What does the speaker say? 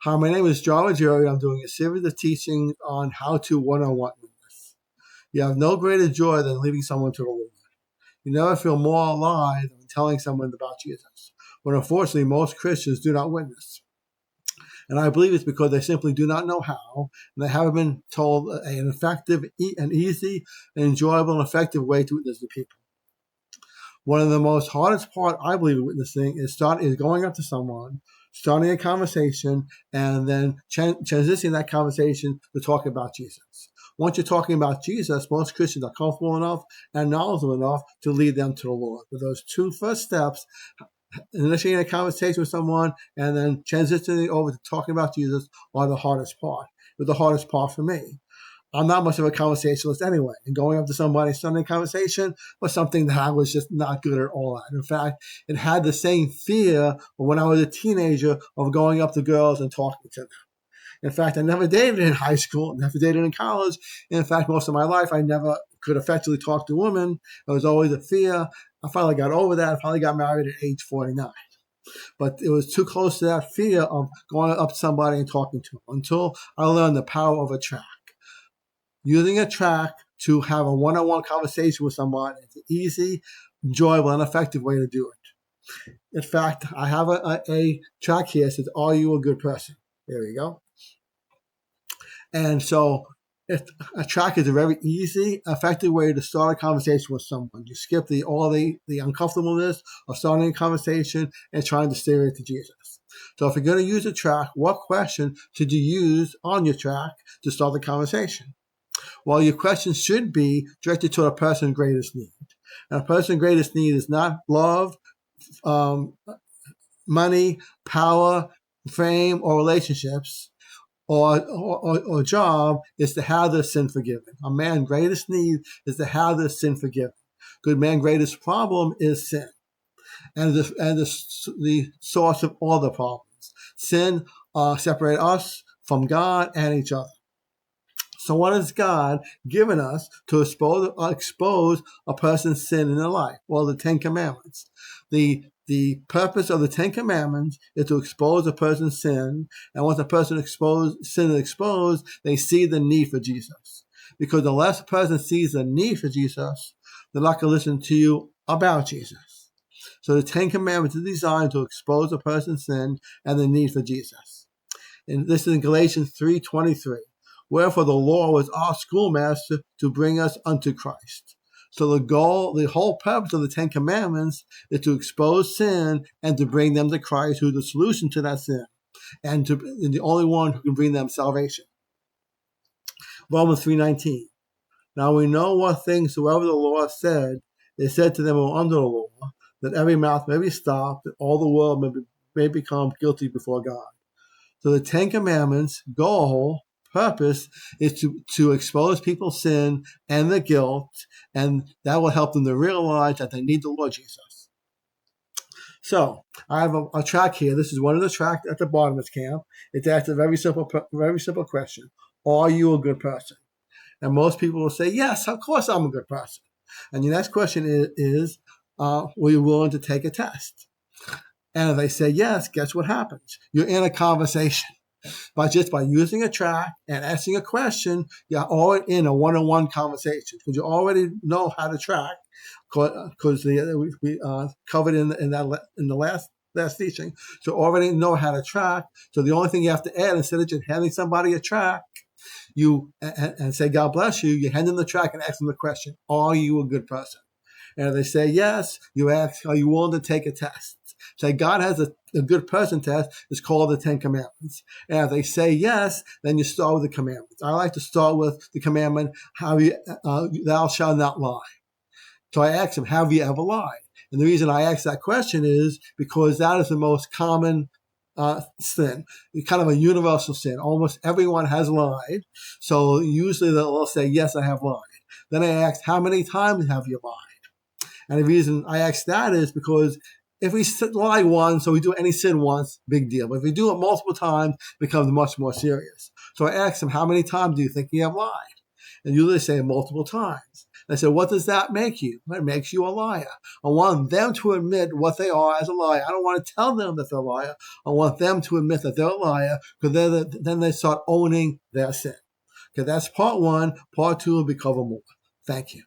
Hi, my name is John Jerry. I'm doing a series of teachings on how to one-on-one witness. You have no greater joy than leading someone to the Lord. You never feel more alive than telling someone about Jesus. But unfortunately, most Christians do not witness. And I believe it's because they simply do not know how, and they haven't been told an effective, an easy, and enjoyable, and effective way to witness to people. One of the most hardest part, I believe, of witnessing is going up to someone, starting a conversation, and then transitioning that conversation to talk about Jesus. Once you're talking about Jesus, most Christians are comfortable enough and knowledgeable enough to lead them to the Lord. But those two first steps, initiating a conversation with someone and then transitioning over to talking about Jesus, are the hardest part. It was the hardest part for me. I'm not much of a conversationalist anyway, and going up to somebody starting a conversation was something that I was just not good at all at. In fact, it had the same fear when I was a teenager of going up to girls and talking to them. In fact, I never dated in high school, never dated in college. In fact, most of my life, I never could effectively talk to women. It was always a fear. I finally got over that. I finally got married at age 49. But it was too close to that fear of going up to somebody and talking to them until I learned the power of a tract. Using a tract to have a one-on-one conversation with someone is an easy, enjoyable, and effective way to do it. In fact, I have a tract here that says, "Are you a good person?" There you go. And so a tract is a very easy, effective way to start a conversation with someone. You skip all the uncomfortableness of starting a conversation and trying to steer it to Jesus. So if you're going to use a tract, what question should you use on your tract to start the conversation? Well, your question should be directed to a person's greatest need. And a person's greatest need is not love, money, power, fame, or relationships, or job. Is to have their sin forgiven. A man's greatest need is to have their sin forgiven. Good man's greatest problem is sin, and the source of all the problems. Sin separates us from God and each other. So what has God given us to expose a person's sin in their life? Well, the Ten Commandments. The purpose of the Ten Commandments is to expose a person's sin. And once a person sin is exposed, they see the need for Jesus. Because the less a person sees the need for Jesus, they're not going to listen to you about Jesus. So the Ten Commandments are designed to expose a person's sin and the need for Jesus. And this is in Galatians 3:23. Wherefore the law was our schoolmaster to bring us unto Christ. So the whole purpose of the Ten Commandments is to expose sin and to bring them to Christ, who's the solution to that sin, and the only one who can bring them salvation. Romans 3:19. Now we know what things soever the law said, it said to them who are under the law, that every mouth may be stopped, that all the world may become guilty before God. So the Ten Commandments' purpose is to expose people's sin and their guilt, and that will help them to realize that they need the Lord Jesus. So I have a tract here. This is one of the tracts at the bottom of this camp. It's asked a very simple question: are you a good person? And most people will say, yes, of course I'm a good person. And the next question is were you willing to take a test? And if they say yes, guess what happens? You're in a conversation. By using a tract and asking a question, you're already in a one-on-one conversation because you already know how to tract. Because we covered in the last teaching, so already know how to tract. So the only thing you have to add, instead of just handing somebody a tract, and say God bless you, you hand them the tract and ask them the question: are you a good person? And if they say yes, you ask, are you willing to take a test? Say God has a good person test. It's called the Ten Commandments. And if they say yes, then you start with the commandments. I like to start with the commandment, thou shalt not lie. So I ask them, have you ever lied? And the reason I ask that question is because that is the most common sin. It's kind of a universal sin. Almost everyone has lied. So usually they'll say, yes, I have lied. Then I ask, how many times have you lied? And the reason I ask that is because if we lie once, or we do any sin once, big deal. But if we do it multiple times, it becomes much more serious. So I ask them, how many times do you think you have lied? And usually they say multiple times. I said, what does that make you? It makes you a liar. I want them to admit what they are as a liar. I don't want to tell them that they're a liar. I want them to admit that they're a liar, because then they start owning their sin. Okay, that's part one. Part two will be covered more. Thank you.